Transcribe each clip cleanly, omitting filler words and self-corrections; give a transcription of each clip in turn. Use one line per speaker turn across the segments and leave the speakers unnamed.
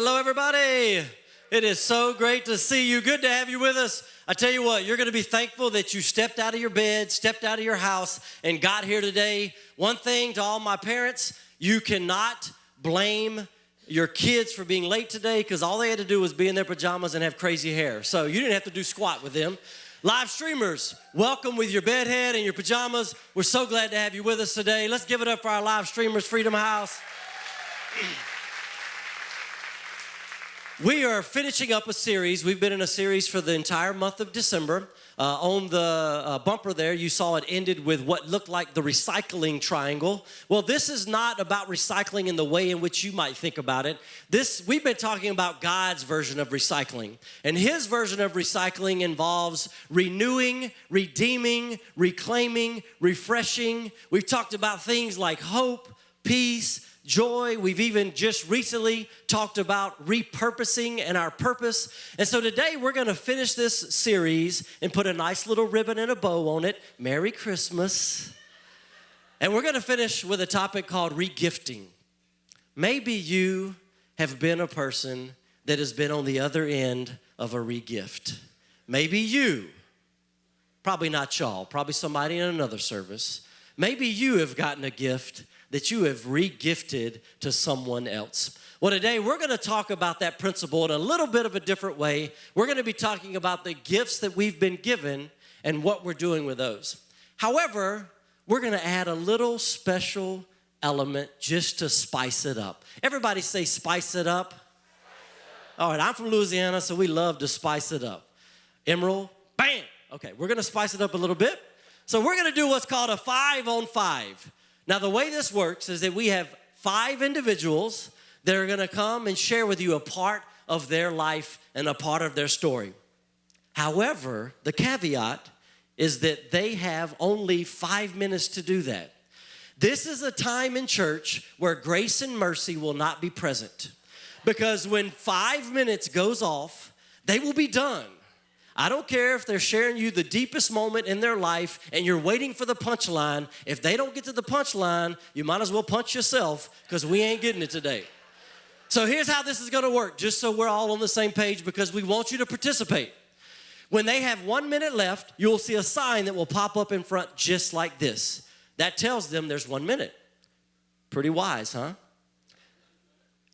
Hello, everybody. It is so great to see you. Good to have you with us. I tell you what, you're going to be thankful that you stepped out of your bed, stepped out of your house, and got here today. One thing to all my parents, you cannot blame your kids for being late today because all they had to do was be in their pajamas and have crazy hair. So you didn't have to do squat with them. Live streamers, welcome with your bed head and your pajamas. We're so glad to have you with us today. Let's give it up for our live streamers, Freedom House. We are finishing up a series. We've been in a series for the entire month of December. On the bumper there, you saw it ended with what looked like the recycling triangle. Well, this is not about recycling in the way in which you might think about it. We've been talking about God's version of recycling. And His version of recycling involves renewing, redeeming, reclaiming, refreshing. We've talked about things like hope, peace, joy. We've even just recently talked about repurposing and our purpose. And so today we're going to finish this series and put a nice little ribbon and a bow on it. Merry Christmas. And we're going to finish with a topic called regifting. Maybe you have been a person that has been on the other end of a regift. Maybe you, probably not y'all, probably somebody in another service. Maybe you have gotten a gift that you have re-gifted to someone else. Well, today we're going to talk about that principle in a little bit of a different way. We're going to be talking about the gifts that we've been given and what we're doing with those. However, we're going to add a little special element just to spice it up. Everybody say spice it up. All right, I'm from Louisiana, so we love to spice it up. Emerald, bam. Okay, we're going to spice it up a little bit. So we're going to do what's called a 5-on-5. Now, the way this works is that we have 5 individuals that are going to come and share with you a part of their life and a part of their story. However, the caveat is that they have only 5 minutes to do that. This is a time in church where grace and mercy will not be present, because when 5 minutes goes off, they will be done. I don't care if they're sharing you the deepest moment in their life and you're waiting for the punchline. If they don't get to the punchline, you might as well punch yourself, because we ain't getting it today. So here's how this is going to work, just so we're all on the same page, because we want you to participate. When they have 1 minute left, you'll see a sign that will pop up in front just like this. That tells them there's 1 minute. Pretty wise, huh?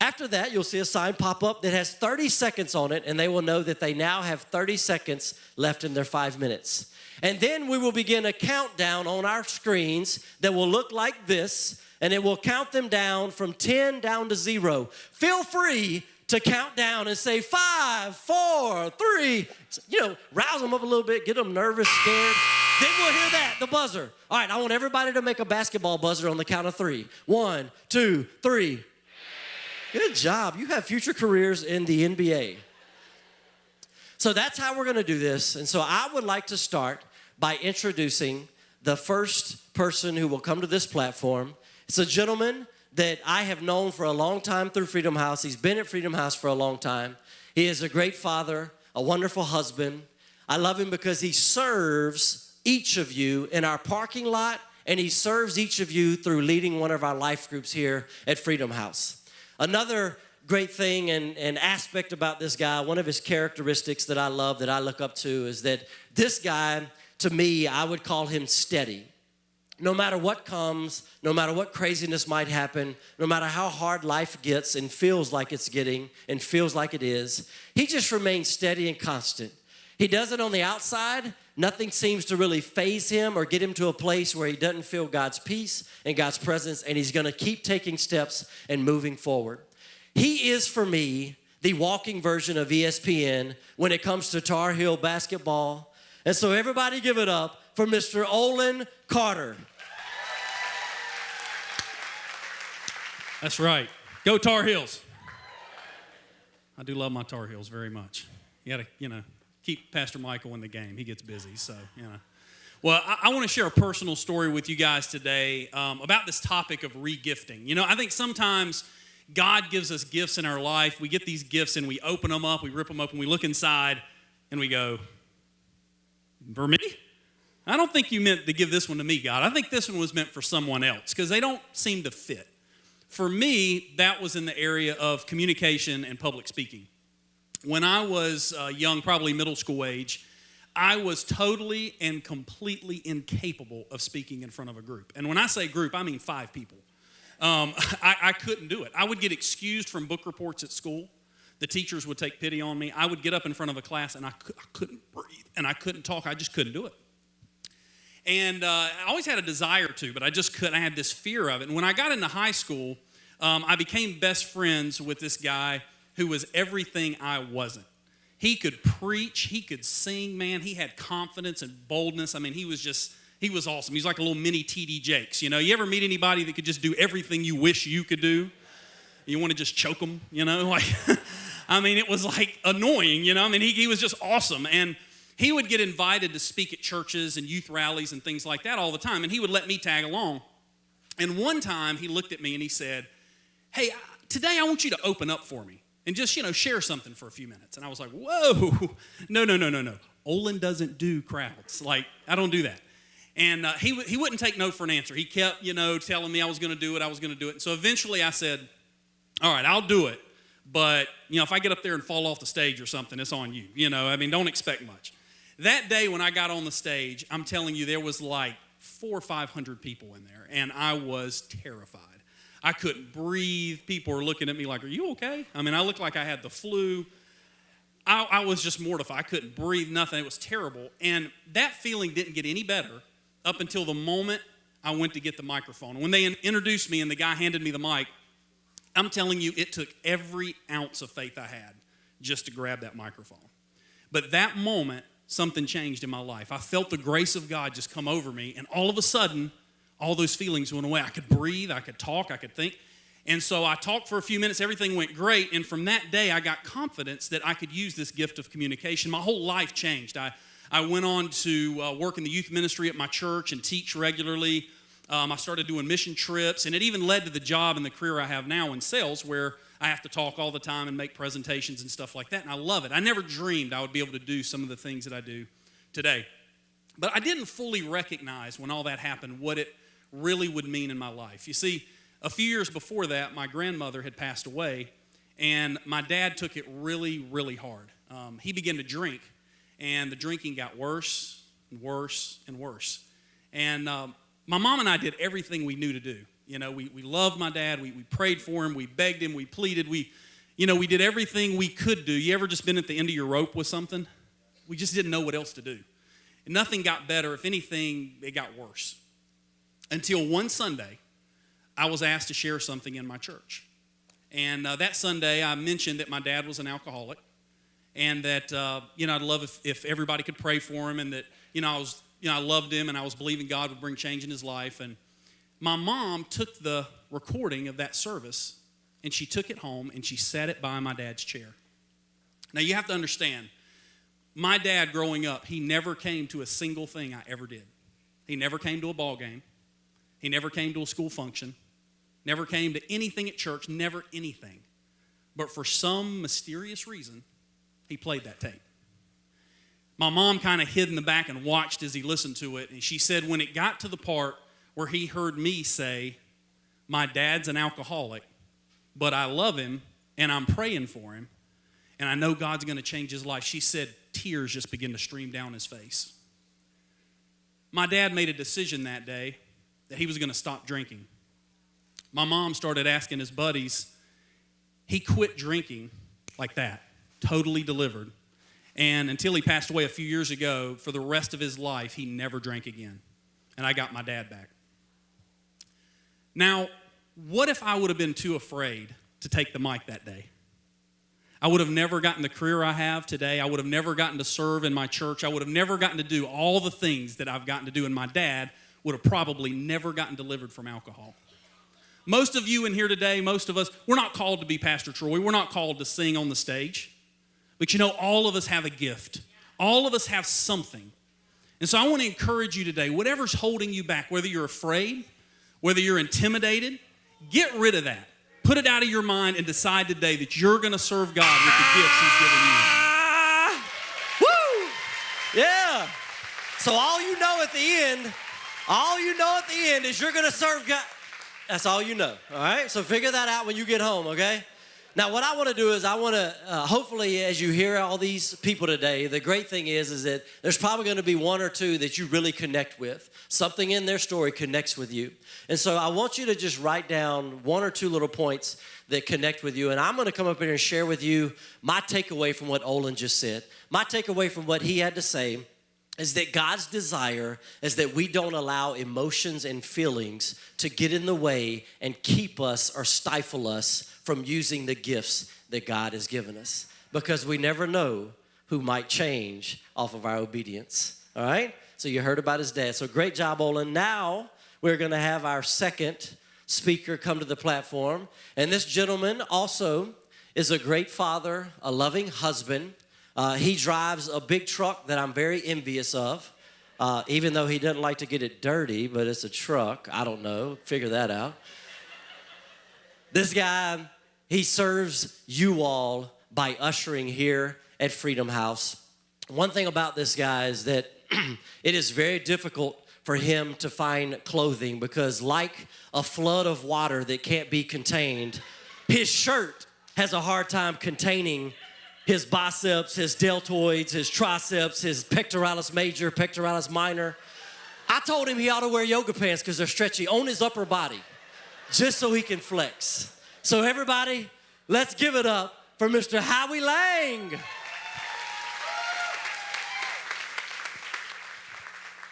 After that, you'll see a sign pop up that has 30 seconds on it, and they will know that they now have 30 seconds left in their 5 minutes. And then we will begin a countdown on our screens that will look like this, and it will count them down from 10 down to 0. Feel free to count down and say 5, 4, 3. Rouse them up a little bit, get them nervous, scared. Then we'll hear that, the buzzer. All right, I want everybody to make a basketball buzzer on the count of 3. 1, 2, 3. Good job. You have future careers in the NBA. So that's how we're going to do this. And so I would like to start by introducing the first person who will come to this platform. It's a gentleman that I have known for a long time through Freedom House. He's been at Freedom House for a long time. He is a great father, a wonderful husband. I love him because he serves each of you in our parking lot, and he serves each of you through leading one of our life groups here at Freedom House. Another great thing and aspect about this guy, one of his characteristics that I love, that I look up to, is that this guy, to me, I would call him steady. No matter what comes, no matter what craziness might happen, no matter how hard life gets and feels like it's getting and feels like it is, he just remains steady and constant. He does it on the outside. Nothing seems to really faze him or get him to a place where he doesn't feel God's peace and God's presence, and he's going to keep taking steps and moving forward. He is, for me, the walking version of ESPN when it comes to Tar Heel basketball. And so everybody give it up for Mr. Olin Carter.
That's right. Go Tar Heels. I do love my Tar Heels very much. You got to, keep Pastor Michael in the game. He gets busy, so. Well, I want to share a personal story with you guys today about this topic of regifting. I think sometimes God gives us gifts in our life. We get these gifts and we open them up, we rip them open, we look inside, and we go, for me? I don't think you meant to give this one to me, God. I think this one was meant for someone else, because they don't seem to fit. For me, that was in the area of communication and public speaking. When I was young, probably middle school age, I was totally and completely incapable of speaking in front of a group. And when I say group, I mean 5 people. I couldn't do it. I would get excused from book reports at school. The teachers would take pity on me. I would get up in front of a class, and I couldn't breathe, and I couldn't talk. I just couldn't do it. And I always had a desire to, but I just couldn't. I had this fear of it. And when I got into high school, I became best friends with this guy who was everything I wasn't. He could preach. He could sing, man. He had confidence and boldness. I mean, he was awesome. He was like a little mini T.D. Jakes. You know, you ever meet anybody that could just do everything you wish you could do? You want to just choke them, you know? Like, I mean, it was like annoying, you know? I mean, he was just awesome. And he would get invited to speak at churches and youth rallies and things like that all the time. And he would let me tag along. And one time he looked at me and he said, "Hey, today I want you to open up for me and just, share something for a few minutes." And I was like, whoa, no. Olin doesn't do crowds. Like, I don't do that. And he wouldn't take no for an answer. He kept, telling me I was going to do it. And so eventually I said, "All right, I'll do it. But, if I get up there and fall off the stage or something, it's on you. Don't expect much." That day when I got on the stage, I'm telling you, there was like 400 or 500 people in there, and I was terrified. I couldn't breathe. People were looking at me like, "Are you okay?" I mean, I looked like I had the flu. I was just mortified. I couldn't breathe, nothing. It was terrible. And that feeling didn't get any better up until the moment I went to get the microphone. When they introduced me and the guy handed me the mic, I'm telling you, it took every ounce of faith I had just to grab that microphone. But that moment, something changed in my life. I felt the grace of God just come over me, and all of a sudden, all those feelings went away. I could breathe, I could talk, I could think. And so I talked for a few minutes, everything went great, and from that day, I got confidence that I could use this gift of communication. My whole life changed. I went on to work in the youth ministry at my church and teach regularly. I started doing mission trips, and it even led to the job and the career I have now in sales, where I have to talk all the time and make presentations and stuff like that, and I love it. I never dreamed I would be able to do some of the things that I do today. But I didn't fully recognize when all that happened what it really would mean in my life. You see, a few years before that, my grandmother had passed away, and my dad took it really, really hard. He began to drink, and the drinking got worse and worse and worse. And my mom and I did everything we knew to do. We loved my dad. We prayed for him. We begged him. We pleaded. We did everything we could do. You ever just been at the end of your rope with something? We just didn't know what else to do. And nothing got better. If anything, it got worse. Until one Sunday, I was asked to share something in my church. And that Sunday, I mentioned that my dad was an alcoholic, and that I'd love if everybody could pray for him, and that I loved him, and I was believing God would bring change in his life. And my mom took the recording of that service, and she took it home, and she sat it by my dad's chair. Now, you have to understand, my dad growing up, he never came to a single thing I ever did. He never came to a ball game. He never came to a school function. Never came to anything at church, never anything. But for some mysterious reason, he played that tape. My mom kind of hid in the back and watched as he listened to it, and she said when it got to the part where he heard me say, "My dad's an alcoholic, but I love him, and I'm praying for him, and I know God's going to change his life," she said tears just began to stream down his face. My dad made a decision that day that he was going to stop drinking. My mom started asking his buddies. He quit drinking like that, totally delivered. And until he passed away a few years ago, for the rest of his life, he never drank again. And I got my dad back. Now, what if I would have been too afraid to take the mic that day? I would have never gotten the career I have today. I would have never gotten to serve in my church. I would have never gotten to do all the things that I've gotten to do. And my dad would have probably never gotten delivered from alcohol. Most of you in here today, most of us, we're not called to be Pastor Troy. We're not called to sing on the stage. But all of us have a gift. All of us have something. And so I want to encourage you today, whatever's holding you back, whether you're afraid, whether you're intimidated, get rid of that. Put it out of your mind and decide today that you're going to serve God with the gifts he's given you.
Woo! Yeah. So all you know at the end is you're going to serve God. That's all you know, all right? So figure that out when you get home, okay? Now, what I want to do is I want to, hopefully, as you hear all these people today, the great thing is that there's probably going to be one or two that you really connect with. Something in their story connects with you. And so I want you to just write down one or two little points that connect with you. And I'm going to come up here and share with you my takeaway from what Olin just said. My takeaway from what he had to say is that God's desire is that we don't allow emotions and feelings to get in the way and keep us or stifle us from using the gifts that God has given us, because we never know who might change off of our obedience, all right? So you heard about his dad. So great job, Olin. Now we're going to have our second speaker come to the platform, and this gentleman also is a great father, a loving husband. He drives a big truck that I'm very envious of, even though he doesn't like to get it dirty, but it's a truck. I don't know. Figure that out. This guy, he serves you all by ushering here at Freedom House. One thing about this guy is that it is very difficult for him to find clothing because, like a flood of water that can't be contained, his shirt has a hard time containing his biceps, his deltoids, his triceps, his pectoralis major, pectoralis minor. I told him he ought to wear yoga pants because they're stretchy on his upper body, just so he can flex. So everybody, let's give it up for Mr. Howie Lang.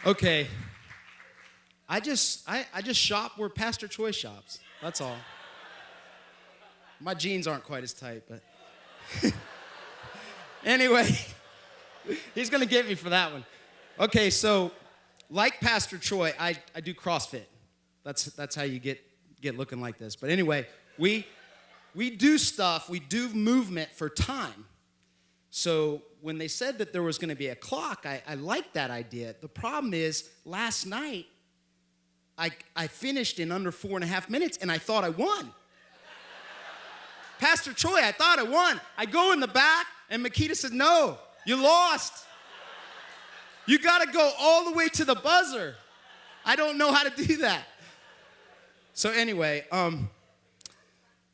Okay. I just shop where Pastor Choi shops. That's all. My jeans aren't quite as tight, but anyway, he's gonna get me for that one. Okay, so like Pastor Choi, I do CrossFit. That's how you get looking like this. But anyway, we do stuff, we do movement for time. So when they said that there was gonna be a clock, I liked that idea. The problem is, last night, I finished in under 4.5 minutes, and I thought I won. Pastor Choi, I thought I won. I go in the back, and Makita said, no, you lost. You gotta go all the way to the buzzer. I don't know how to do that. So anyway,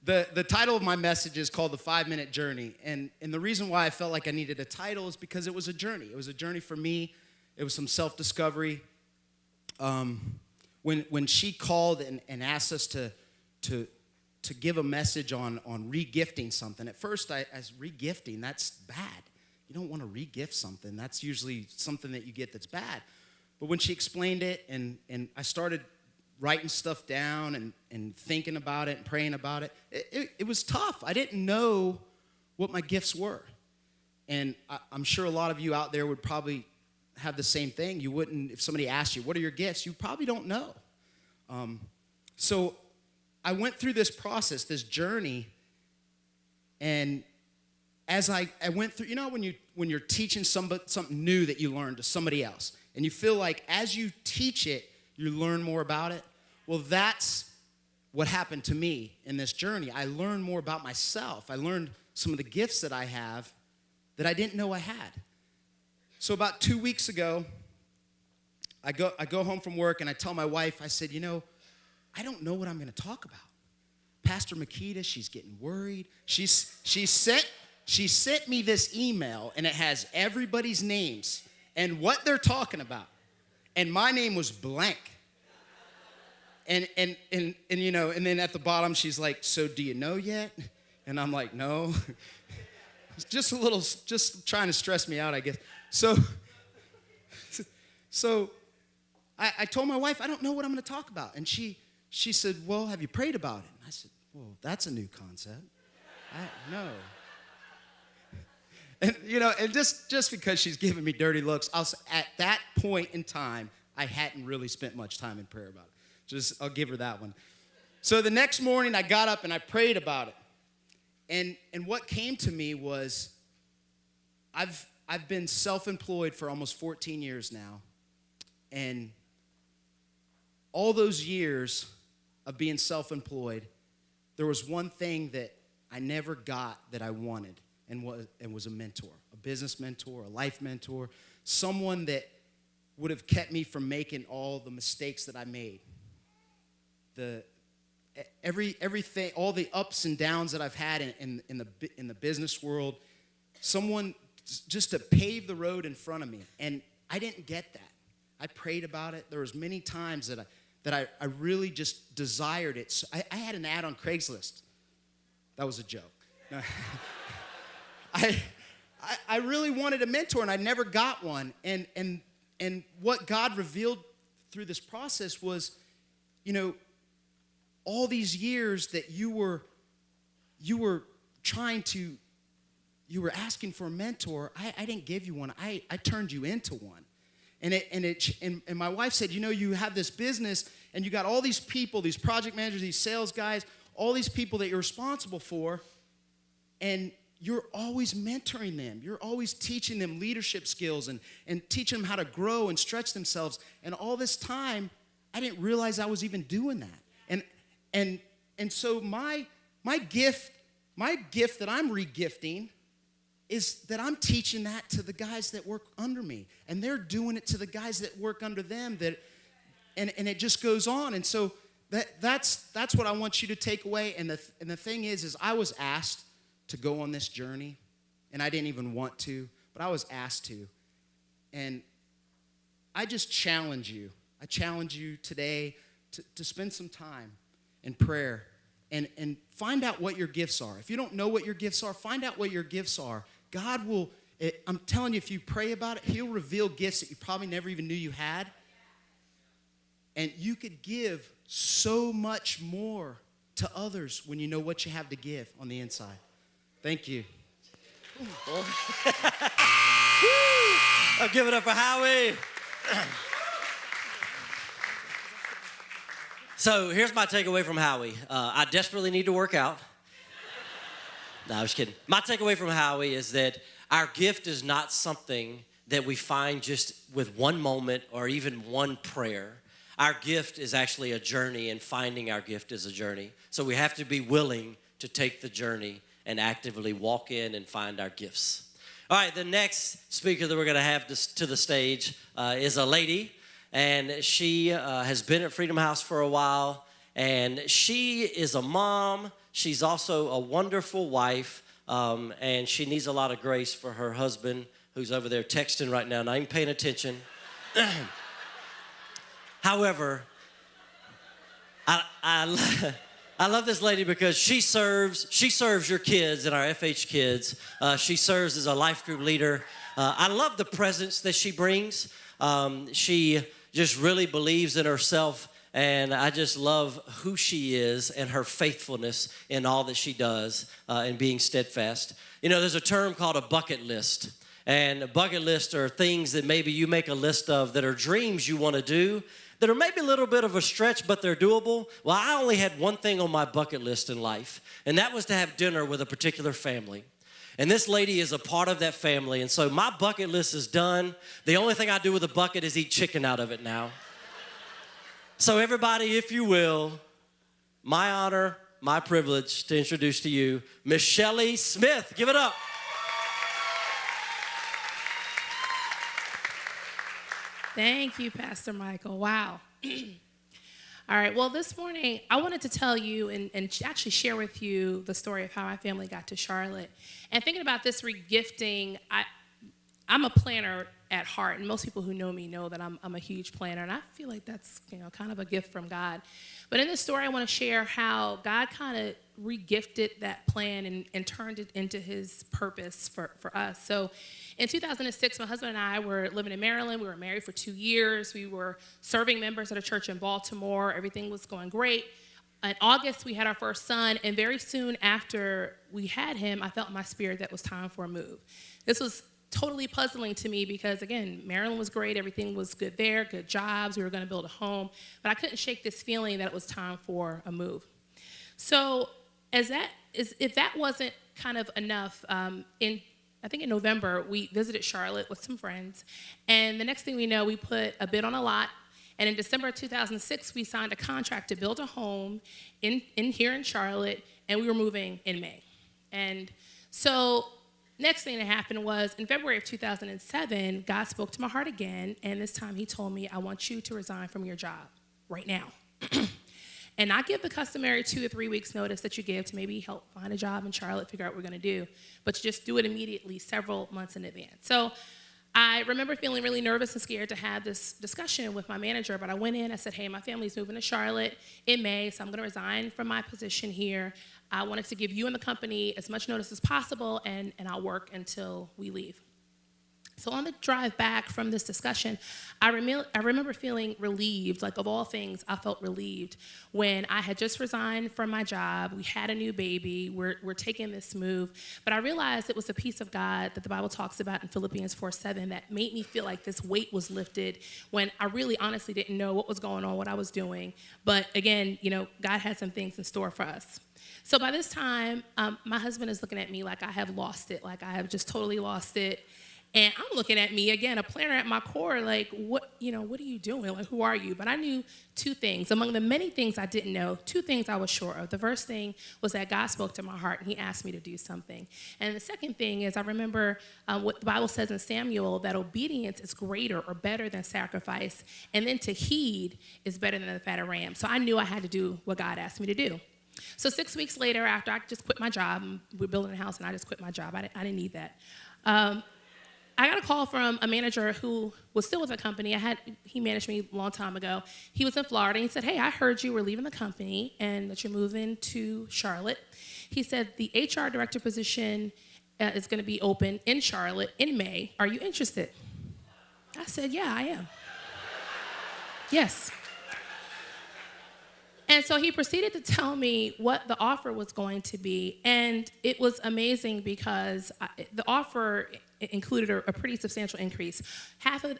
the title of my message is called The 5-Minute Journey. And the reason why I felt like I needed a title is because it was a journey. It was a journey for me. It was some self-discovery. When she called and asked us to give a message on regifting something, at first I was regifting, that's bad. You don't want to regift something. That's usually something that you get that's bad. But when she explained it and I started writing stuff down and thinking about it and praying about it, it was tough. I didn't know what my gifts were. And I'm sure a lot of you out there would probably have the same thing. You wouldn't, if somebody asked you, what are your gifts? You probably don't know. So I went through this process, this journey, and as I went through, you know when you're teaching something new that you learned to somebody else, and you feel like as you teach it, you learn more about it? Well, that's what happened to me in this journey. I learned more about myself. I learned some of the gifts that I have that I didn't know I had. So about 2 weeks ago, I go home from work and I tell my wife, I said, I don't know what I'm going to talk about. Pastor Makita, she's getting worried. She sent me this email, and it has everybody's names and what they're talking about. And my name was blank. And then at the bottom, she's like, so do you know yet? And I'm like, no. It's just trying to stress me out, I guess. So I told my wife, I don't know what I'm going to talk about. And she said, well, have you prayed about it? And I said, well, that's a new concept. No. And, and just because she's giving me dirty looks, at that point in time, I hadn't really spent much time in prayer about it. I'll give her that one. So the next morning, I got up and I prayed about it. And what came to me was, I've been self-employed for almost 14 years now. And all those years of being self-employed, there was one thing that I never got that I wanted, and was a mentor, a business mentor, a life mentor, someone that would have kept me from making all the mistakes that I made. everything, all the ups and downs that I've had in the business world, someone just to pave the road in front of me. And I didn't get that. I prayed about it. There was many times that I really just desired it. So I had an ad on Craigslist. That was a joke. No. I really wanted a mentor, and I never got one. And what God revealed through this process was, all these years that you were asking for a mentor, I didn't give you one. I turned you into one. And my wife said, you have this business and you got all these people, these project managers, these sales guys, all these people that you're responsible for, and you're always mentoring them. You're always teaching them leadership skills and teaching them how to grow and stretch themselves. And all this time, I didn't realize I was even doing that. And so my gift that I'm regifting is that I'm teaching that to the guys that work under me, and they're doing it to the guys that work under them. And it just goes on. And so that's what I want you to take away. And the thing is I was asked to go on this journey, and I didn't even want to, but I was asked to. And I just challenge you. I challenge you today to spend some time in prayer and find out what your gifts are. If you don't know what your gifts are, find out what your gifts are. God will, I'm telling you, if you pray about it, he'll reveal gifts that you probably never even knew you had. And you could give so much more to others when you know what you have to give on the inside. Thank you.
I'll give it up for Howie. So here's my takeaway from Howie. I desperately need to work out. No, I was kidding. My takeaway from Howie is that our gift is not something that we find just with one moment or even one prayer. Our gift is actually a journey, and finding our gift is a journey. So we have to be willing to take the journey and actively walk in and find our gifts. All right, the next speaker that we're going to have to the stage is a lady, and she has been at Freedom House for a while, and she is a mom. She's also a wonderful wife, and she needs a lot of grace for her husband, who's over there texting right now, not even paying attention. However, I love this lady because she serves your kids and our FH kids. She serves as a life group leader. I love the presence that she brings. She just really believes in herself, and I just love who she is and her faithfulness in all that she does and being steadfast. There's a term called a bucket list, and a bucket list are things that maybe you make a list of that are dreams you want to do, that are maybe a little bit of a stretch, but they're doable. Well, I only had one thing on my bucket list in life, and that was to have dinner with a particular family. And this lady is a part of that family, and so my bucket list is done. The only thing I do with a bucket is eat chicken out of it now. So everybody, if you will, my honor, my privilege to introduce to you Miss Shelley Smith. Give it up.
Thank you, Pastor Michael. Wow. All right, well, this morning, I wanted to tell you and actually share with you the story of how my family got to Charlotte. And thinking about this regifting, I'm a planner at heart, and most people who know me know that I'm a huge planner, and I feel like that's kind of a gift from God. But in this story, I want to share how God kind of regifted that plan and turned it into his purpose for us. So in 2006, my husband and I were living in Maryland. We were married for 2 years. We were serving members at a church in Baltimore. Everything was going great. In August, we had our first son, and very soon after we had him, I felt in my spirit that it was time for a move. This was totally puzzling to me because, again, Maryland was great. Everything was good there, good jobs. We were going to build a home. But I couldn't shake this feeling that it was time for a move. So if that wasn't kind of enough, I think in November, we visited Charlotte with some friends. And the next thing we know, we put a bid on a lot. And in December of 2006, we signed a contract to build a home in here in Charlotte, and we were moving in May. And so next thing that happened was in February of 2007, God spoke to my heart again, and this time he told me, I want you to resign from your job right now. and not give the customary 2 or 3 weeks notice that you give to maybe help find a job in Charlotte, figure out what we're going to do, but just do it immediately several months in advance. So I remember feeling really nervous and scared to have this discussion with my manager, but I went in, I said, hey, my family's moving to Charlotte in May, so I'm going to resign from my position here. I wanted to give you and the company as much notice as possible, and I'll work until we leave. So on the drive back from this discussion, I remember feeling relieved, like of all things, I felt relieved when I had just resigned from my job. We had a new baby. We're taking this move. But I realized it was the peace of God that the Bible talks about in Philippians 4:7 that made me feel like this weight was lifted when I really honestly didn't know what was going on, what I was doing. But again, God had some things in store for us. So by this time, my husband is looking at me like I have lost it, like I have just totally lost it. And I'm looking at me, again, a planner at my core, like, what are you doing? Like, who are you? But I knew 2 things. Among the many things I didn't know, 2 things I was sure of. The first thing was that God spoke to my heart, and he asked me to do something. And the second thing is I remember what the Bible says in Samuel, that obedience is greater or better than sacrifice, and then to heed is better than the fat of ram. So I knew I had to do what God asked me to do. So 6 weeks later, after I just quit my job, we're building a house, and I just quit my job. I didn't need that. I got a call from a manager who was still with the company. He managed me a long time ago. He was in Florida. And he said, hey, I heard you were leaving the company and that you're moving to Charlotte. He said, the HR director position is going to be open in Charlotte in May. Are you interested? I said, yeah, I am. Yes. And so he proceeded to tell me what the offer was going to be. And it was amazing because the offer included a pretty substantial increase.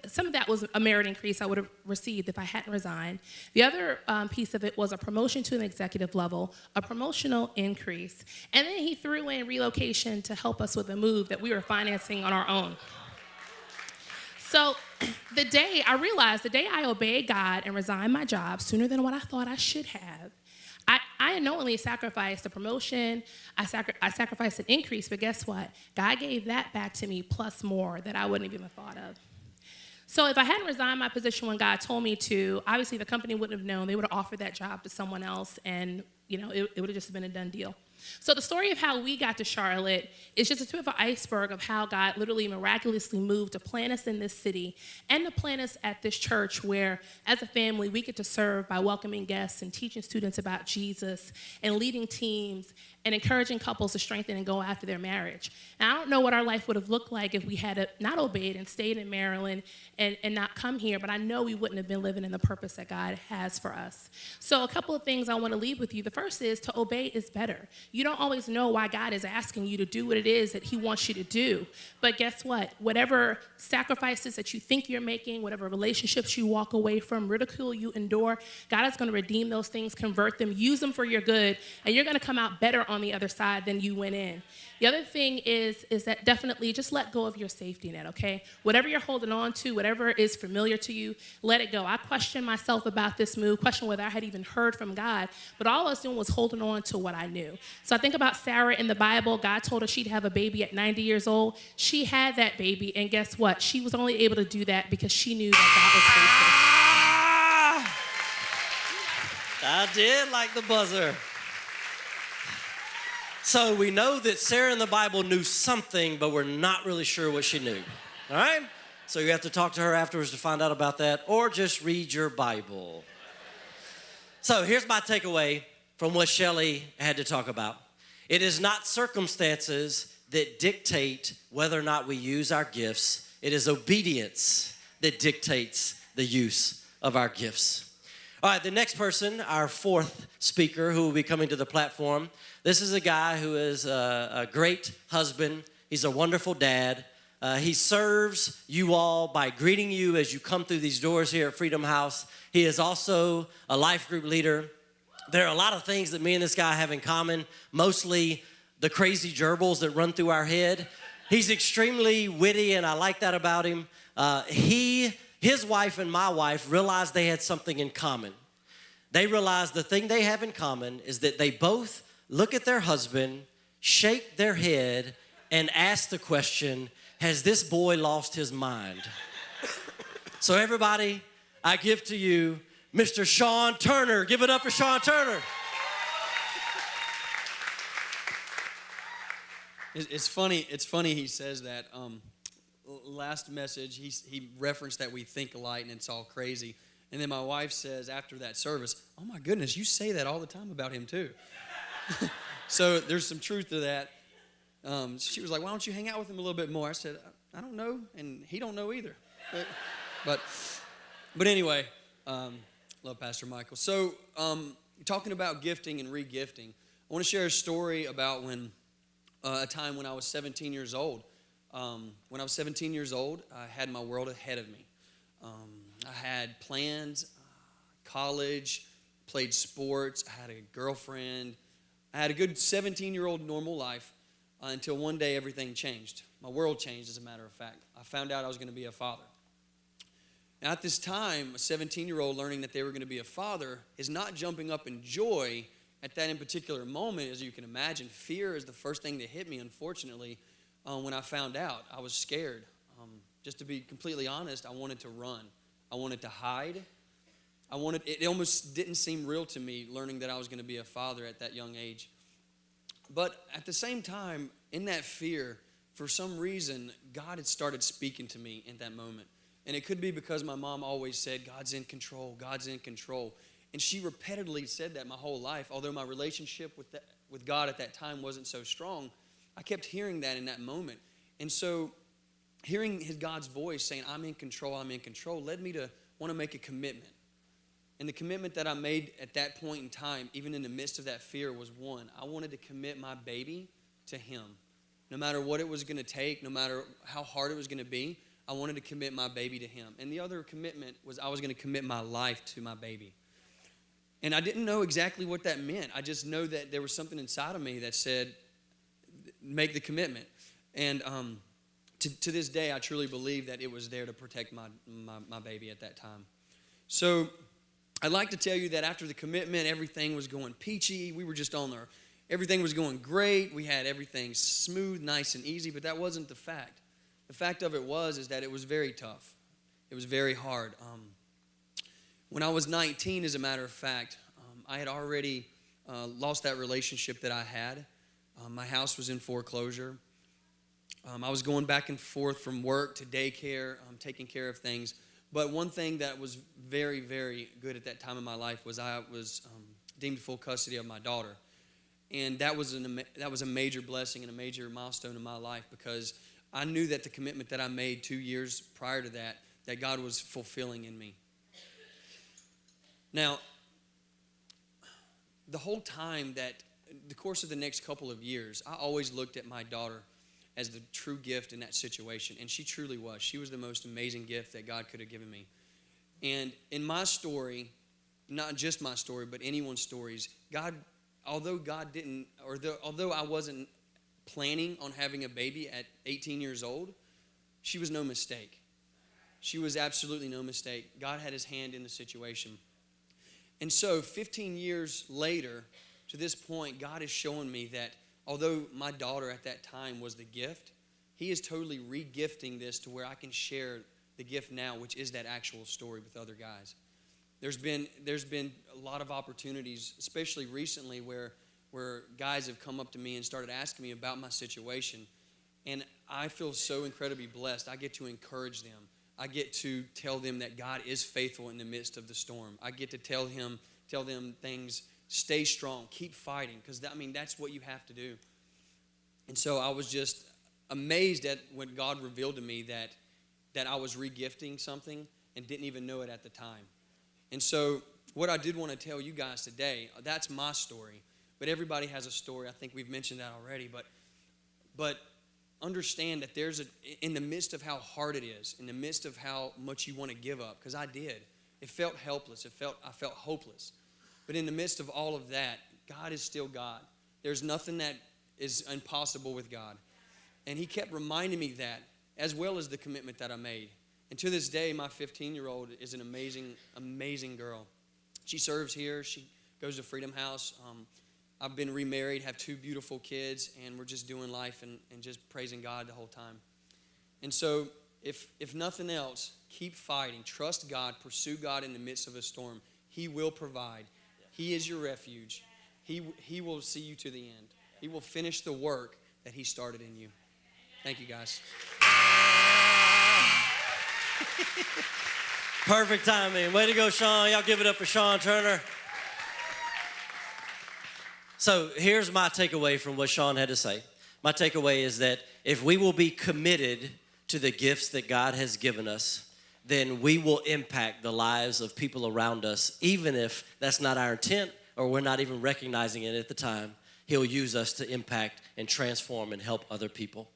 Some of that was a merit increase I would have received if I hadn't resigned. The other piece of it was a promotion to an executive level, a promotional increase. And then he threw in relocation to help us with a move that we were financing on our own. So the day I obeyed God and resigned my job sooner than what I thought I should have, I unknowingly sacrificed a promotion, I sacrificed an increase, but guess what? God gave that back to me plus more that I wouldn't have even thought of. So if I hadn't resigned my position when God told me to, obviously the company wouldn't have known. They would have offered that job to someone else, and it would have just been a done deal. So the story of how we got to Charlotte is just a tip of an iceberg of how God literally miraculously moved to plant us in this city and to plant us at this church where, as a family, we get to serve by welcoming guests and teaching students about Jesus and leading teams and encouraging couples to strengthen and go after their marriage. And I don't know what our life would have looked like if we had not obeyed and stayed in Maryland and not come here, but I know we wouldn't have been living in the purpose that God has for us. So a couple of things I want to leave with you. The first is to obey is better. You don't always know why God is asking you to do what it is that he wants you to do. But guess what? Whatever sacrifices that you think you're making, whatever relationships you walk away from, ridicule you endure, God is going to redeem those things, convert them, use them for your good, and you're going to come out better on the other side than you went in. The other thing is that definitely just let go of your safety net, okay? Whatever you're holding on to, whatever is familiar to you, let it go. I questioned myself about this move, questioned whether I had even heard from God, but all I was doing was holding on to what I knew. So I think about Sarah in the Bible. God told her she'd have a baby at 90 years old. She had that baby, and guess what? She was only able to do that because she knew that God was faithful.
I did like the buzzer. So we know that Sarah in the Bible knew something, but we're not really sure what she knew. All right? So you have to talk to her afterwards to find out about that, or just read your Bible. So here's my takeaway from what Shelley had to talk about. It is not circumstances that dictate whether or not we use our gifts. It is obedience that dictates the use of our gifts. All right, the next person, our fourth speaker who will be coming to the platform, this is a guy who is a great husband. He's a wonderful dad. He serves you all by greeting you as you come through these doors here at Freedom House. He is also a life group leader. There are a lot of things that me and this guy have in common, mostly the crazy gerbils that run through our head. He's extremely witty, and I like that about him. His wife and my wife realized they had something in common. They realized the thing they have in common is that they both look at their husband, shake their head, and ask the question, has this boy lost his mind? So everybody, I give to you Mr. Sean Turner. Give it up for Sean Turner.
It's funny he says that. Last message, he referenced that we think alike and it's all crazy. And then my wife says after that service, oh my goodness, you say that all the time about him too. So there's some truth to that. She was like, why don't you hang out with him a little bit more? I said, I don't know, and he don't know either. But anyway, love Pastor Michael. So talking about gifting and re-gifting, I want to share a story about a time when I was 17 years old. When I was 17 years old, I had my world ahead of me. I had plans, college, played sports, I had a girlfriend. I had a good 17-year-old normal life until one day everything changed. My world changed, as a matter of fact. I found out I was going to be a father. Now, at this time, a 17-year-old learning that they were going to be a father is not jumping up in joy at that in particular moment, as you can imagine. Fear is the first thing that hit me, unfortunately, when I found out. I was scared. Just to be completely honest, I wanted to run. I wanted to hide. It almost didn't seem real to me learning that I was going to be a father at that young age. But at the same time, in that fear, for some reason, God had started speaking to me in that moment. And it could be because my mom always said, God's in control, God's in control. And she repeatedly said that my whole life. Although my relationship with God at that time wasn't so strong, I kept hearing that in that moment. And so hearing God's voice saying, I'm in control, led me to want to make a commitment. And the commitment that I made at that point in time, even in the midst of that fear, was one, I wanted to commit my baby to Him. No matter what it was going to take, no matter how hard it was going to be, I wanted to commit my baby to Him. And the other commitment was I was going to commit my life to my baby. And I didn't know exactly what that meant. I just know that there was something inside of me that said, make the commitment. And to this day, I truly believe that it was there to protect my baby at that time. So I'd like to tell you that after the commitment, everything was going peachy. We were just on there. Everything was going great. We had everything smooth, nice, and easy, but that wasn't the fact. The fact of it is that it was very tough. It was very hard. When I was 19, as a matter of fact, I had already lost that relationship that I had. My house was in foreclosure. I was going back and forth from work to daycare, taking care of things. But one thing that was very, very good at that time in my life was I was deemed full custody of my daughter. And that was a major blessing and a major milestone in my life, because I knew that the commitment that I made 2 years prior to that God was fulfilling in me. Now, the whole time the course of the next couple of years, I always looked at my daughter as the true gift in that situation. And she truly was. She was the most amazing gift that God could have given me. And in my story, not just my story, but anyone's stories, although I wasn't planning on having a baby at 18 years old, she was no mistake. She was absolutely no mistake. God had His hand in the situation. And so 15 years later, to this point, God is showing me that although my daughter at that time was the gift, He is totally re-gifting this to where I can share the gift now, which is that actual story with other guys. There's been a lot of opportunities, especially recently, where guys have come up to me and started asking me about my situation. And I feel so incredibly blessed. I get to encourage them. I get to tell them that God is faithful in the midst of the storm. I get to tell them things. Stay strong. Keep fighting, because that's what you have to do. And so I was just amazed at when God revealed to me that I was re-gifting something and didn't even know it at the time. And so what I did want to tell you guys today, that's my story. But everybody has a story. I think we've mentioned that already. But understand that in the midst of how hard it is, in the midst of how much you want to give up, because I did. It felt helpless. I felt hopeless. But in the midst of all of that, God is still God. There's nothing that is impossible with God. And He kept reminding me that, as well as the commitment that I made. And to this day, my 15-year-old is an amazing, amazing girl. She serves here. She goes to Freedom House. I've been remarried, have 2 beautiful kids, and we're just doing life and just praising God the whole time. And so if nothing else, keep fighting. Trust God. Pursue God in the midst of a storm. He will provide. He is your refuge. He will see you to the end. He will finish the work that He started in you. Thank you, guys.
Perfect timing. Way to go, Sean. Y'all give it up for Sean Turner. So here's my takeaway from what Sean had to say. My takeaway is that if we will be committed to the gifts that God has given us, then we will impact the lives of people around us, even if that's not our intent or we're not even recognizing it at the time. He'll use us to impact and transform and help other people.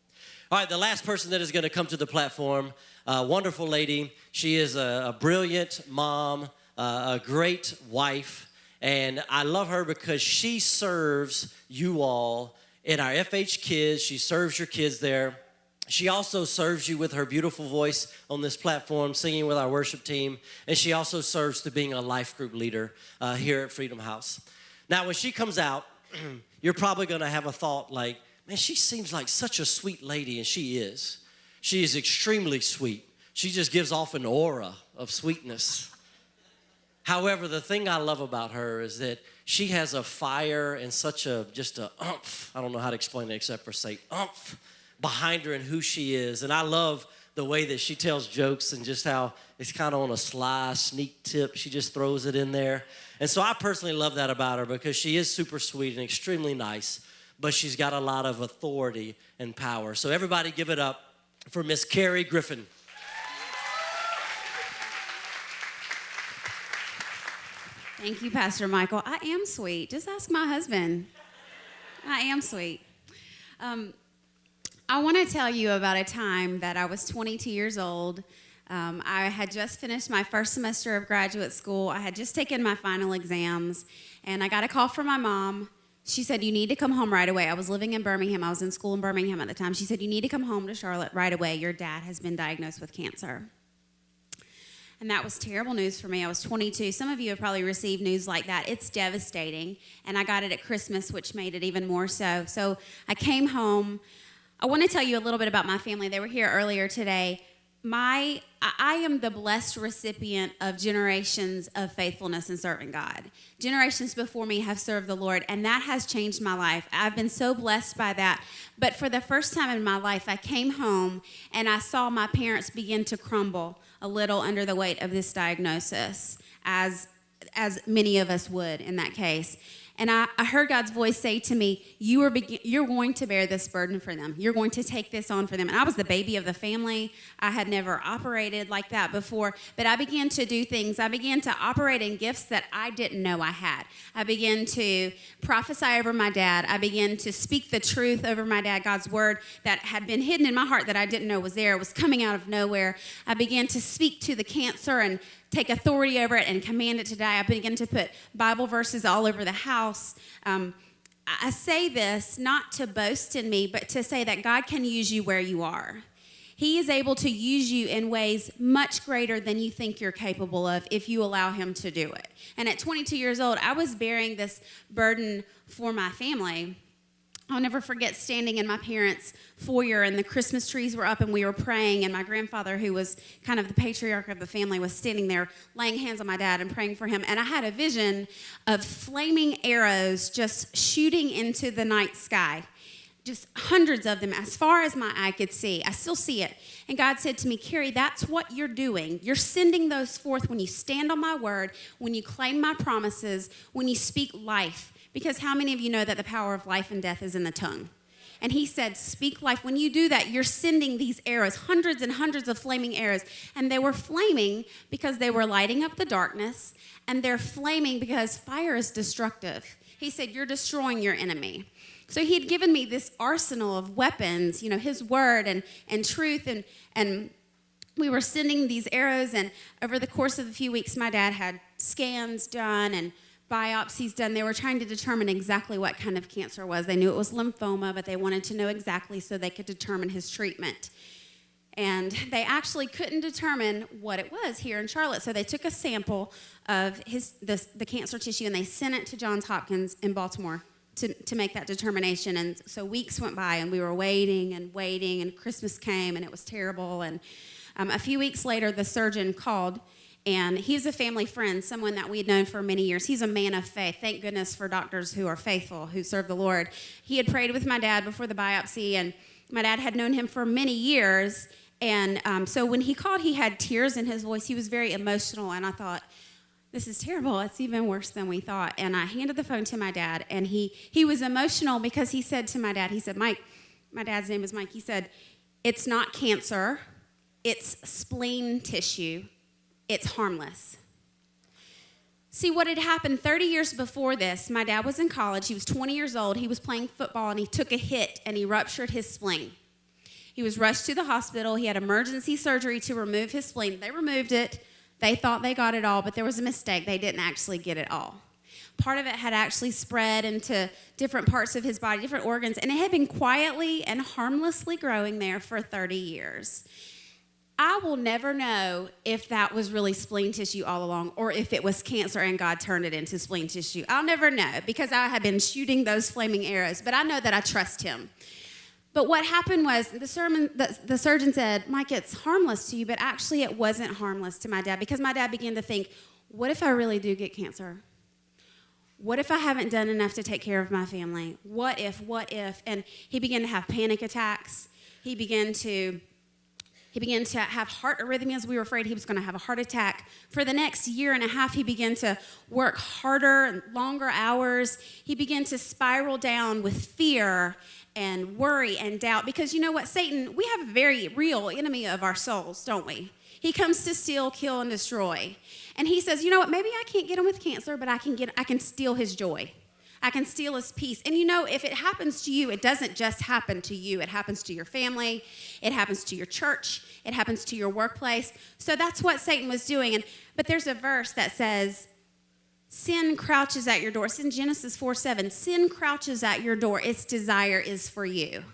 All right, the last person that is going to come to the platform, a wonderful lady. She is a brilliant mom, a great wife, and I love her because she serves you all in our FH Kids. She serves your kids there. She also serves you with her beautiful voice on this platform, singing with our worship team, and she also serves to being a life group leader here at Freedom House. Now, when she comes out, you're probably going to have a thought like, man, she seems like such a sweet lady, and she is. She is extremely sweet. She just gives off an aura of sweetness. However, the thing I love about her is that she has a fire and just a umph. I don't know how to explain it except for say umph behind her and who she is. And I love the way that she tells jokes and just how it's kind of on a sly, sneak tip. She just throws it in there. And so I personally love that about her because she is super sweet and extremely nice, but she's got a lot of authority and power. So everybody give it up for Miss Carrie Griffin.
Thank you, Pastor Michael. I am sweet. Just ask my husband. I am sweet. I want to tell you about a time that I was 22 years old. I had just finished my first semester of graduate school. I had just taken my final exams, and I got a call from my mom. She said, you need to come home right away. I was living in Birmingham. I was in school in Birmingham at the time. She said, you need to come home to Charlotte right away. Your dad has been diagnosed with cancer. And that was terrible news for me. I was 22. Some of you have probably received news like that. It's devastating. And I got it at Christmas, which made it even more so. So I came home. I want to tell you a little bit about my family. They were here earlier today. I am the blessed recipient of generations of faithfulness and serving God. Generations before me have served the Lord, and that has changed my life. I've been so blessed by that. But for the first time in my life, I came home and I saw my parents begin to crumble a little under the weight of this diagnosis, as many of us would in that case. And I heard God's voice say to me, you're going to bear this burden for them. You're going to take this on for them. And I was the baby of the family. I had never operated like that before. But I began to do things. I began to operate in gifts that I didn't know I had. I began to prophesy over my dad. I began to speak the truth over my dad, God's word that had been hidden in my heart that I didn't know was there. It was coming out of nowhere. I began to speak to the cancer and take authority over it and command it to die. I began to put Bible verses all over the house. I say this not to boast in me, but to say that God can use you where you are. He is able to use you in ways much greater than you think you're capable of if you allow him to do it. And at 22 years old, I was bearing this burden for my family. I'll never forget standing in my parents' foyer, and the Christmas trees were up, and we were praying, and my grandfather, who was kind of the patriarch of the family, was standing there laying hands on my dad and praying for him. And I had a vision of flaming arrows just shooting into the night sky, just hundreds of them as far as my eye could see. I still see it. And God said to me, Carrie, that's what you're doing. You're sending those forth when you stand on my word, when you claim my promises, when you speak life. Because how many of you know that the power of life and death is in the tongue? And he said, speak life. When you do that, you're sending these arrows, hundreds and hundreds of flaming arrows. And they were flaming because they were lighting up the darkness. And they're flaming because fire is destructive. He said, you're destroying your enemy. So he had given me this arsenal of weapons, you know, his word and truth. And we were sending these arrows. And over the course of a few weeks, my dad had scans done and biopsies done. They were trying to determine exactly what kind of cancer it was. They knew it was lymphoma, but they wanted to know exactly so they could determine his treatment. And they actually couldn't determine what it was here in Charlotte. So they took a sample of the cancer tissue and they sent it to Johns Hopkins in Baltimore to make that determination. And so weeks went by and we were waiting and Christmas came and it was terrible. And a few weeks later, the surgeon called And he's a family friend, someone that we had known for many years. He's a man of faith. Thank goodness for doctors who are faithful, who serve the Lord. He had prayed with my dad before the biopsy, and my dad had known him for many years. And so when he called, he had tears in his voice. He was very emotional, and I thought, this is terrible. It's even worse than we thought. And I handed the phone to my dad, and he was emotional because he said to my dad, he said, Mike, my dad's name is Mike, he said, it's not cancer, it's spleen tissue. It's harmless. See, what had happened 30 years before this, my dad was in college. He was 20 years old. He was playing football, and he took a hit, and he ruptured his spleen. He was rushed to the hospital. He had emergency surgery to remove his spleen. They removed it. They thought they got it all, but there was a mistake. They didn't actually get it all. Part of it had actually spread into different parts of his body, different organs, and it had been quietly and harmlessly growing there for 30 years. I will never know if that was really spleen tissue all along or if it was cancer and God turned it into spleen tissue. I'll never know because I have been shooting those flaming arrows, but I know that I trust him. But what happened was the surgeon said, Mike, it's harmless to you, but actually it wasn't harmless to my dad because my dad began to think, what if I really do get cancer? What if I haven't done enough to take care of my family? What if? And he began to have panic attacks. He began to have heart arrhythmias. We were afraid he was going to have a heart attack. For the next year and a half, he began to work harder and longer hours. He began to spiral down with fear and worry and doubt. Because you know what, Satan, we have a very real enemy of our souls, don't we? He comes to steal, kill, and destroy. And he says, you know what, maybe I can't get him with cancer, but I can steal his joy. I can steal his peace. And you know, if it happens to you, it doesn't just happen to you. It happens to your family. It happens to your church. It happens to your workplace. So that's what Satan was doing. But there's a verse that says, sin crouches at your door. It's in Genesis 4:7. Sin crouches at your door. Its desire is for you.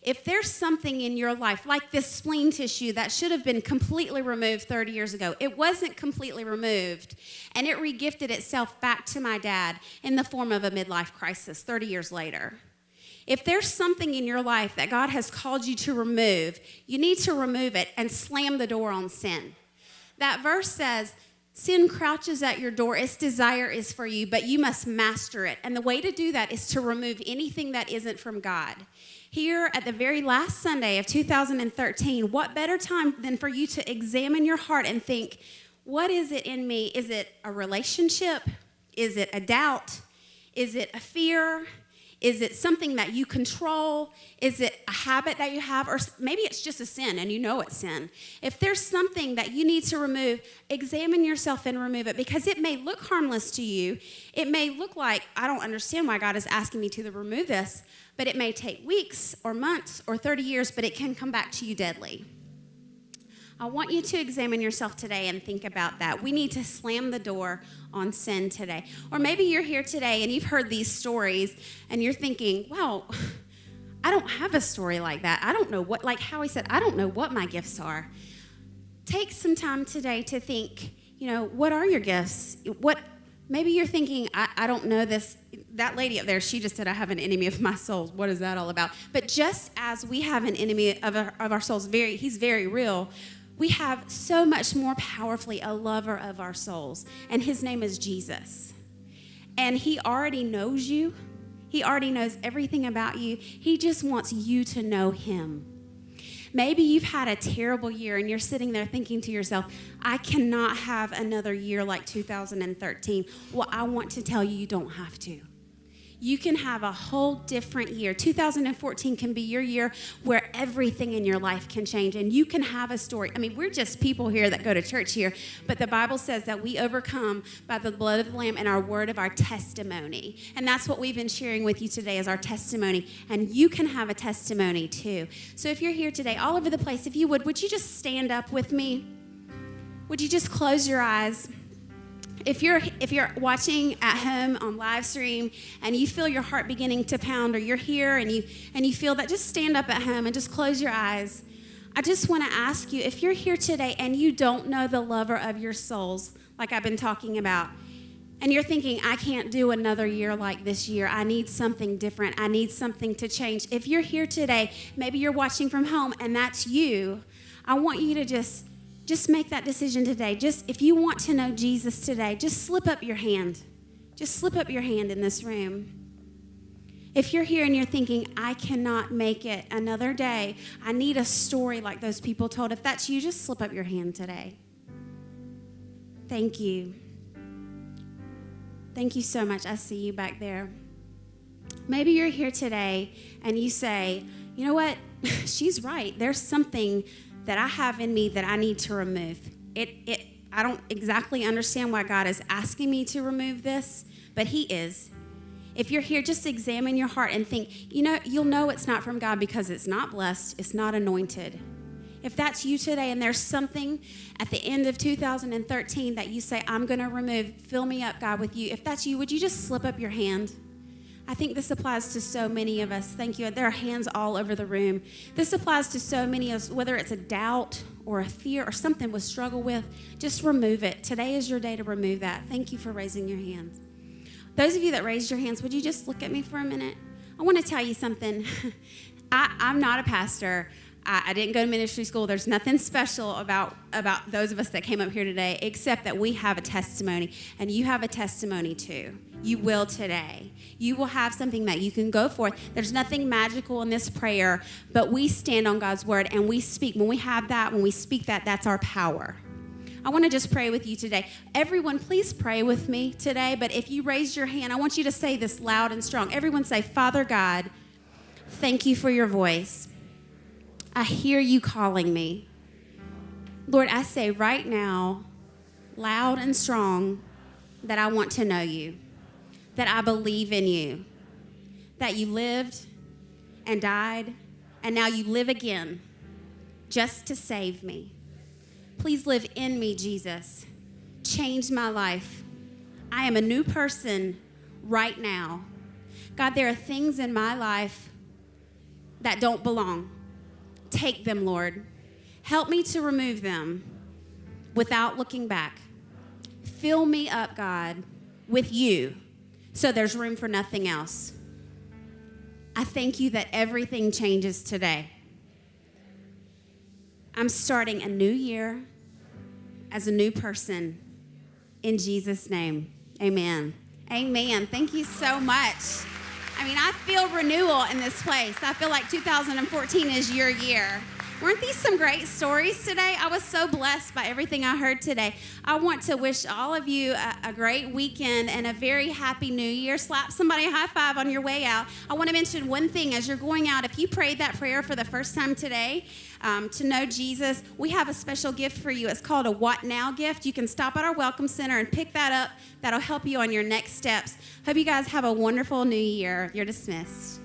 If there's something in your life, like this spleen tissue that should have been completely removed 30 years ago, it wasn't completely removed, and it regifted itself back to my dad in the form of a midlife crisis 30 years later. If there's something in your life that God has called you to remove, you need to remove it and slam the door on sin. That verse says, sin crouches at your door, its desire is for you, but you must master it. And the way to do that is to remove anything that isn't from God. Here at the very last Sunday of 2013, what better time than for you to examine your heart and think, what is it in me? Is it a relationship? Is it a doubt? Is it a fear? Is it something that you control? Is it a habit that you have? Or maybe it's just a sin and you know it's sin. If there's something that you need to remove, examine yourself and remove it because it may look harmless to you. It may look like, I don't understand why God is asking me to remove this, but it may take weeks or months or 30 years, but it can come back to you deadly. I want you to examine yourself today and think about that. We need to slam the door on sin today. Or maybe you're here today and you've heard these stories and you're thinking, wow, I don't have a story like that. I don't know what, like Howie said, I don't know what my gifts are. Take some time today to think, you know, what are your gifts? Maybe you're thinking, I don't know this. That lady up there, she just said, I have an enemy of my soul. What is that all about? But just as we have an enemy of our souls, he's very real, we have so much more powerfully a lover of our souls, and his name is Jesus. And he already knows you. He already knows everything about you. He just wants you to know him. Maybe you've had a terrible year and you're sitting there thinking to yourself, I cannot have another year like 2013. Well, I want to tell you, you don't have to. You can have a whole different year. 2014 can be your year where everything in your life can change and you can have a story. I mean, we're just people here that go to church here, but the Bible says that we overcome by the blood of the Lamb and our word of our testimony. And that's what we've been sharing with you today is our testimony. And you can have a testimony too. So if you're here today, all over the place, if you would you just stand up with me? Would you just close your eyes? If you're watching at home on live stream and you feel your heart beginning to pound, or you're here and you feel that, just stand up at home and just close your eyes. I just want to ask you, if you're here today and you don't know the lover of your souls, like I've been talking about, and you're thinking, I can't do another year like this year. I need something different. I need something to change. If you're here today, maybe you're watching from home and that's you, I want you to just just make that decision today. Just if you want to know Jesus today, just slip up your hand. Just slip up your hand in this room. If you're here and you're thinking, I cannot make it another day, I need a story like those people told. If that's you, just slip up your hand today. Thank you. Thank you so much. I see you back there. Maybe you're here today and you say, you know what? She's right. There's something that I have in me that I need to remove. I don't exactly understand why God is asking me to remove this, but He is. If you're here, just examine your heart and think, you'll know it's not from God because it's not blessed, it's not anointed. If that's you today and there's something at the end of 2013 that you say, I'm going to remove, fill me up, God, with you. If that's you, would you just slip up your hand? I think this applies to so many of us. Thank you. There are hands all over the room. This applies to so many of us, whether it's a doubt or a fear or something we struggle with, just remove it. Today is your day to remove that. Thank you for raising your hands. Those of you that raised your hands, would you just look at me for a minute? I want to tell you something. I'm not a pastor. I didn't go to ministry school. There's nothing special about those of us that came up here today, except that we have a testimony, and you have a testimony too. You will today. You will have something that you can go forth. There's nothing magical in this prayer, but we stand on God's word and we speak. When we have that, when we speak that, that's our power. I want to just pray with you today. Everyone, please pray with me today. But if you raise your hand, I want you to say this loud and strong. Everyone say, Father God, thank you for your voice. I hear you calling me. Lord, I say right now, loud and strong, that I want to know you, that I believe in you, that you lived and died, and now you live again just to save me. Please live in me, Jesus. Change my life. I am a new person right now. God, there are things in my life that don't belong. Take them, Lord. Help me to remove them without looking back. Fill me up, God, with you so there's room for nothing else. I thank you that everything changes today. I'm starting a new year as a new person in Jesus' name. Amen. Amen. Thank you so much. I feel renewal in this place. I feel like 2014 is your year. Weren't these some great stories today? I was so blessed by everything I heard today. I want to wish all of you a great weekend and a very happy new year. Slap somebody a high five on your way out. I want to mention one thing as you're going out. If you prayed that prayer for the first time today, to know Jesus, we have a special gift for you. It's called a What Now gift. You can stop at our Welcome Center and pick that up. That'll help you on your next steps. Hope you guys have a wonderful new year. You're dismissed.